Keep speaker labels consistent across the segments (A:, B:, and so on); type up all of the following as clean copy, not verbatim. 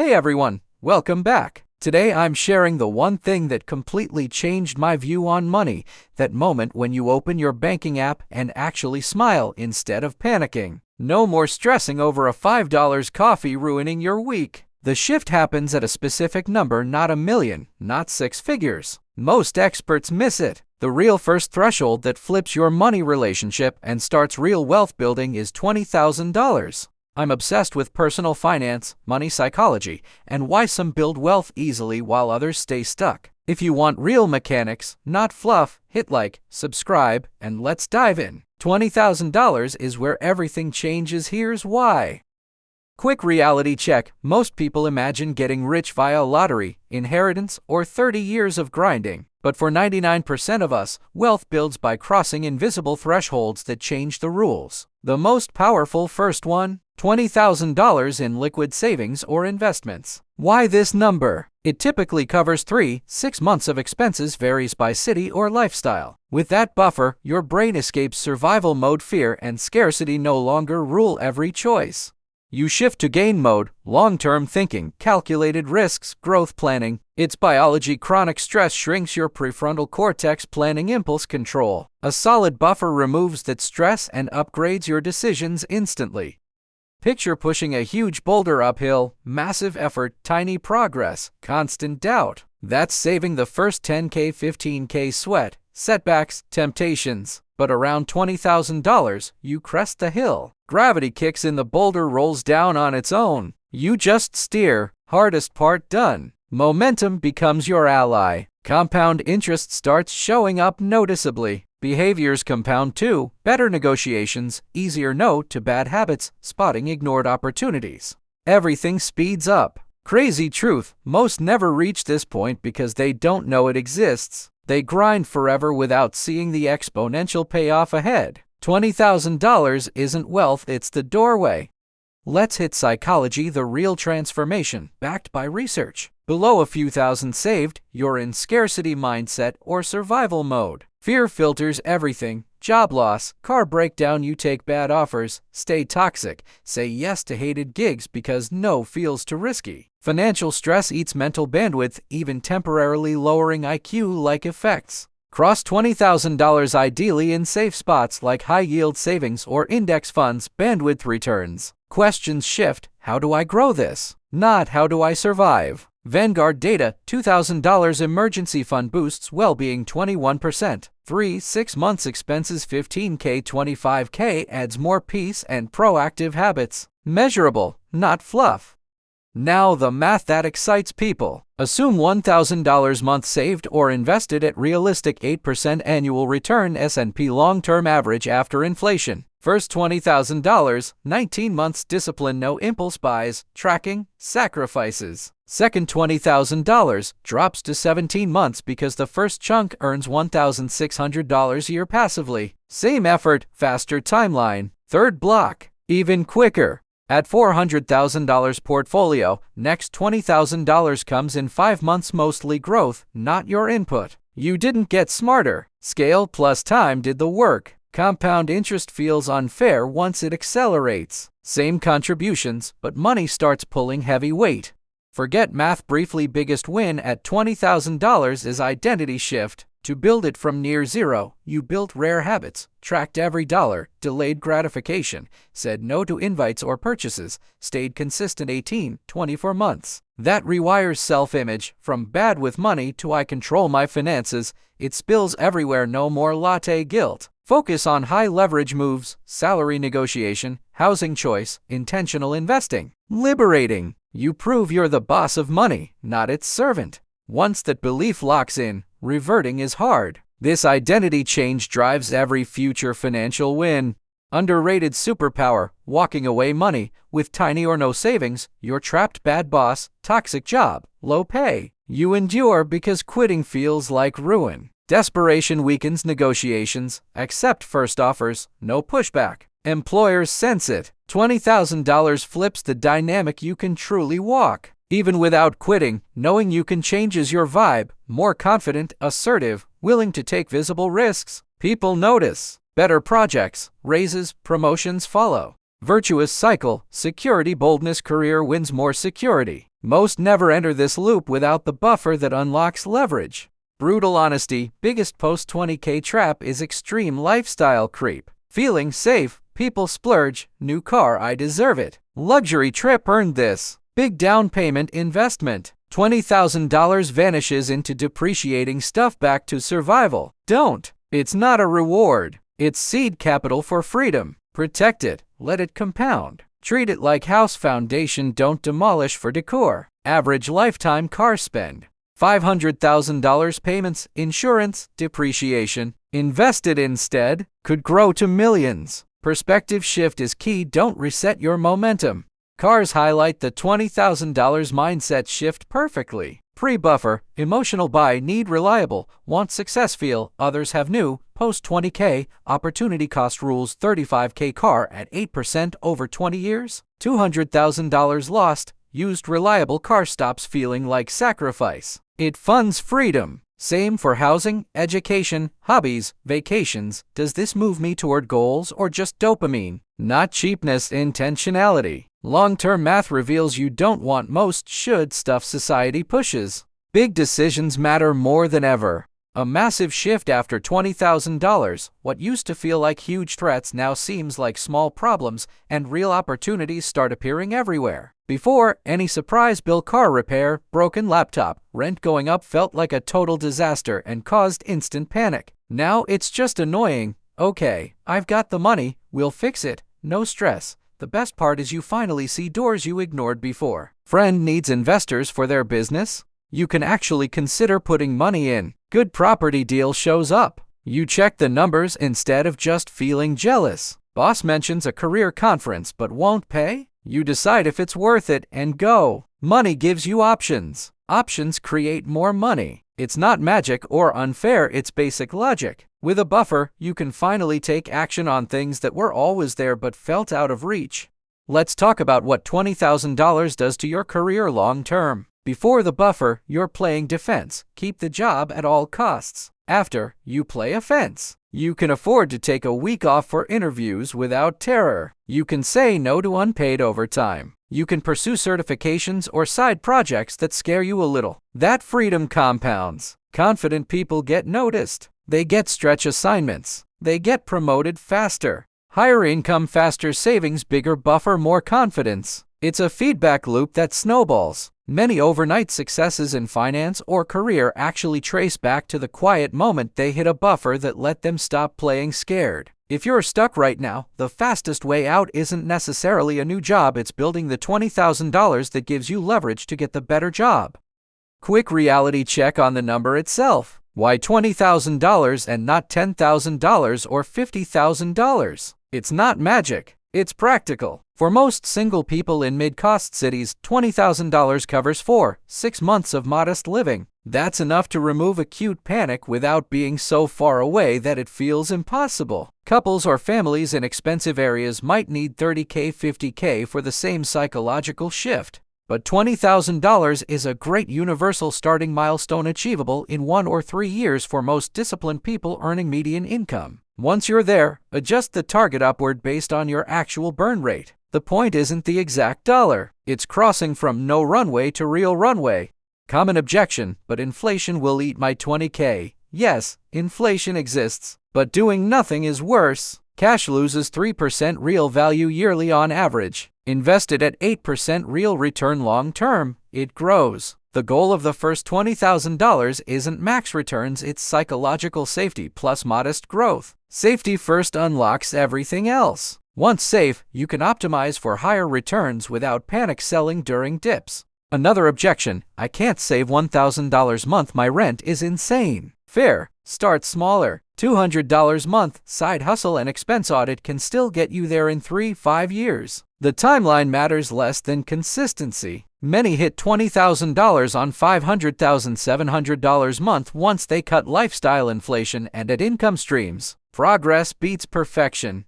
A: Hey everyone, welcome back. Today I'm sharing the one thing that completely changed my view on money, that moment when you open your banking app and actually smile instead of panicking. No more stressing over a $5 coffee ruining your week. The shift happens at a specific number, not a million, not six figures. Most experts miss it. The real first threshold that flips your money relationship and starts real wealth building is $20,000. I'm obsessed with personal finance, money psychology, and why some build wealth easily while others stay stuck. If you want real mechanics, not fluff, hit like, subscribe, and let's dive in. $20,000 is where everything changes. Here's why. Quick reality check. Most people imagine getting rich via lottery, inheritance, or 30 years of grinding. But for 99% of us, wealth builds by crossing invisible thresholds that change the rules. The most powerful first one, $20,000 in liquid savings or investments. Why this number? It typically covers 3-6 months of expenses, varies by city or lifestyle. With that buffer, your brain escapes survival mode. Fear and scarcity no longer rule every choice. You shift to gain mode, long-term thinking, calculated risks, growth planning. It's biology. Chronic stress shrinks your prefrontal cortex, planning, impulse control. A solid buffer removes that stress and upgrades your decisions instantly. Picture pushing a huge boulder uphill, massive effort, tiny progress, constant doubt. That's saving the first 10K, 15K sweat, setbacks, temptations. But around $20,000, you crest the hill. Gravity kicks in, the boulder rolls down on its own. You just steer. Hardest part done. Momentum becomes your ally. Compound interest starts showing up noticeably. Behaviors compound too. Better negotiations, easier no to bad habits, spotting ignored opportunities. Everything speeds up. Crazy truth, most never reach this point because they don't know it exists. They grind forever without seeing the exponential payoff ahead. $20,000 isn't wealth, it's the doorway. Let's hit psychology, the real transformation, backed by research. Below a few thousand saved, you're in scarcity mindset or survival mode. Fear filters everything. Job loss, car breakdown, you take bad offers, stay toxic, say yes to hated gigs because no feels too risky. Financial stress eats mental bandwidth, even temporarily lowering IQ-like effects. Cross $20,000 ideally in safe spots like high-yield savings or index funds. Bandwidth returns. Questions shift. How do I grow this? Not how do I survive? Vanguard data, $2,000 emergency fund boosts well-being 21%. 3-6 months expenses 15K, 25K adds more peace and proactive habits. Measurable, not fluff. Now the math that excites people. Assume $1,000 month saved or invested at realistic 8% annual return S&P long-term average after inflation. First $20,000, 19 months discipline, no impulse buys, tracking, sacrifices. Second $20,000 drops to 17 months because the first chunk earns $1,600 a year passively. Same effort, faster timeline. Third block, even quicker. At $400,000 portfolio, next $20,000 comes in 5 months, mostly growth, not your input. You didn't get smarter. Scale plus time did the work. Compound interest feels unfair once it accelerates. Same contributions, but money starts pulling heavy weight. Forget math briefly. Biggest win at $20,000 is identity shift. To build it from near zero, you built rare habits, tracked every dollar, delayed gratification, said no to invites or purchases, stayed consistent 18-24 months. That rewires self-image. From bad with money to I control my finances. It spills everywhere. No more latte guilt. Focus on high leverage moves, salary negotiation, housing choice, intentional investing. Liberating. You prove you're the boss of money, not its servant. Once that belief locks in, reverting is hard. This identity change drives every future financial win. Underrated superpower, walking away money. With tiny or no savings, you're trapped. Bad boss, toxic job, low pay. You endure because quitting feels like ruin. Desperation weakens negotiations. Accept first offers, no pushback. Employers sense it. $20,000 flips the dynamic. You can truly walk. Even without quitting, knowing you can changes your vibe. More confident, assertive, willing to take visible risks. People notice. Better projects, raises, promotions follow. Virtuous cycle, security, boldness, career wins, more security. Most never enter this loop without the buffer that unlocks leverage. Brutal honesty, biggest post 20K trap is extreme lifestyle creep. Feeling safe, people splurge, new car I deserve it. Luxury trip earned this. Big down payment investment. $20,000 vanishes into depreciating stuff back to survival. Don't. It's not a reward. It's seed capital for freedom. Protect it. Let it compound. Treat it like house foundation, don't demolish for decor. Average lifetime car spend. $500,000 payments, insurance, depreciation. Invested instead could grow to millions. Perspective shift is key, don't reset your momentum. Cars highlight the $20,000 mindset shift perfectly. Pre-buffer, emotional buy, need reliable, want success feel, others have new, post 20K, opportunity cost rules, 35K car at 8% over 20 years, $200,000 lost, used reliable car stops feeling like sacrifice. It funds freedom. Same for housing, education, hobbies, vacations. Does this move me toward goals or just dopamine? Not cheapness, intentionality. Long-term math reveals you don't want most should stuff society pushes. Big decisions matter more than ever. A massive shift after $20,000. What used to feel like huge threats now seems like small problems, and real opportunities start appearing everywhere. Before, any surprise bill, car repair, broken laptop, rent going up felt like a total disaster and caused instant panic. Now it's just annoying. Okay, I've got the money, we'll fix it, no stress. The best part is you finally see doors you ignored before. Friend needs investors for their business? You can actually consider putting money in. Good property deal shows up. You check the numbers instead of just feeling jealous. Boss mentions a career conference but won't pay? You decide if it's worth it and go. Money gives you options. Options create more money. It's not magic or unfair, it's basic logic. With a buffer, you can finally take action on things that were always there but felt out of reach. Let's talk about what $20,000 does to your career long term. Before the buffer, you're playing defense. Keep the job at all costs. After, you play offense. You can afford to take a week off for interviews without terror. You can say no to unpaid overtime. You can pursue certifications or side projects that scare you a little. That freedom compounds. Confident people get noticed. They get stretch assignments. They get promoted faster. Higher income, faster savings, bigger buffer, more confidence. It's a feedback loop that snowballs. Many overnight successes in finance or career actually trace back to the quiet moment they hit a buffer that let them stop playing scared. If you're stuck right now, the fastest way out isn't necessarily a new job, it's building the $20,000 that gives you leverage to get the better job. Quick reality check on the number itself. Why $20,000 and not $10,000 or $50,000? It's not magic, it's practical. For most single people in mid-cost cities, $20,000 covers 4-6 months of modest living. That's enough to remove acute panic without being so far away that it feels impossible. Couples or families in expensive areas might need $30K, $50K for the same psychological shift. But $20,000 is a great universal starting milestone, achievable in 1 or 3 years for most disciplined people earning median income. Once you're there, adjust the target upward based on your actual burn rate. The point isn't the exact dollar, it's crossing from no runway to real runway. Common objection, but inflation will eat my $20K. Yes, inflation exists, but doing nothing is worse. Cash loses 3% real value yearly on average. Invested at 8% real return long term, it grows. The goal of the first $20,000 isn't max returns, it's psychological safety plus modest growth. Safety first unlocks everything else. Once safe, you can optimize for higher returns without panic selling during dips. Another objection, I can't save $1,000 a month, my rent is insane. Fair, start smaller. $200 a month, side hustle and expense audit can still get you there in 3-5 years. The timeline matters less than consistency. Many hit $20,000 on $500,700 a month once they cut lifestyle inflation and add income streams. Progress beats perfection.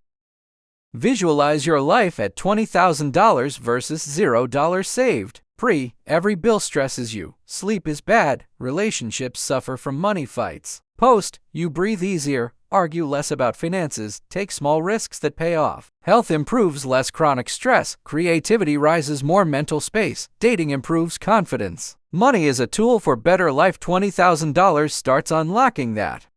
A: Visualize your life at $20,000 versus $0 saved. Pre, every bill stresses you. Sleep is bad. Relationships suffer from money fights. Post, you breathe easier. Argue less about finances, take small risks that pay off. Health improves, less chronic stress. Creativity rises, more mental space. Dating improves confidence. Money is a tool for better life. $20,000 starts unlocking that.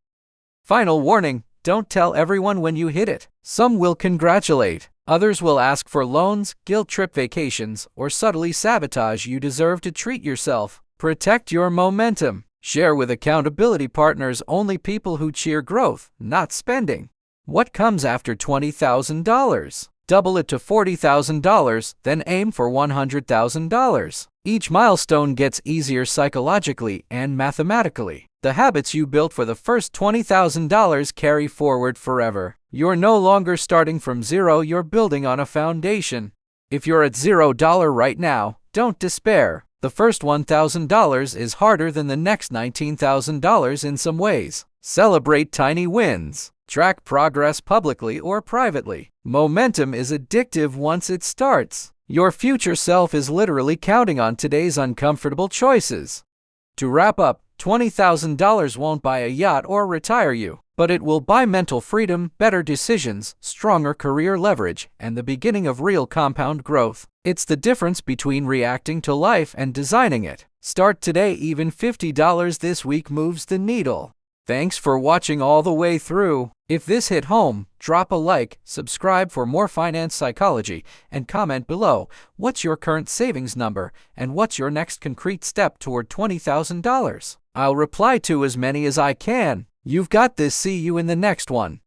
A: Final warning, don't tell everyone when you hit it. Some will congratulate. Others will ask for loans, guilt-trip vacations, or subtly sabotage. You deserve to treat yourself. Protect your momentum. Share with accountability partners, only people who cheer growth, not spending. What comes after $20,000? Double it to $40,000, then aim for $100,000. Each milestone gets easier psychologically and mathematically. The habits you built for the first $20,000 carry forward forever. You're no longer starting from zero, you're building on a foundation. If you're at $0 right now, don't despair. The first $1,000 is harder than the next $19,000 in some ways. Celebrate tiny wins. Track progress publicly or privately. Momentum is addictive once it starts. Your future self is literally counting on today's uncomfortable choices. To wrap up, $20,000 won't buy a yacht or retire you, but it will buy mental freedom, better decisions, stronger career leverage, and the beginning of real compound growth. It's the difference between reacting to life and designing it. Start today. Even $50 this week moves the needle. Thanks for watching all the way through. If this hit home, drop a like, subscribe for more finance psychology, and comment below, what's your current savings number and what's your next concrete step toward $20,000? I'll reply to as many as I can. You've got this. See you in the next one.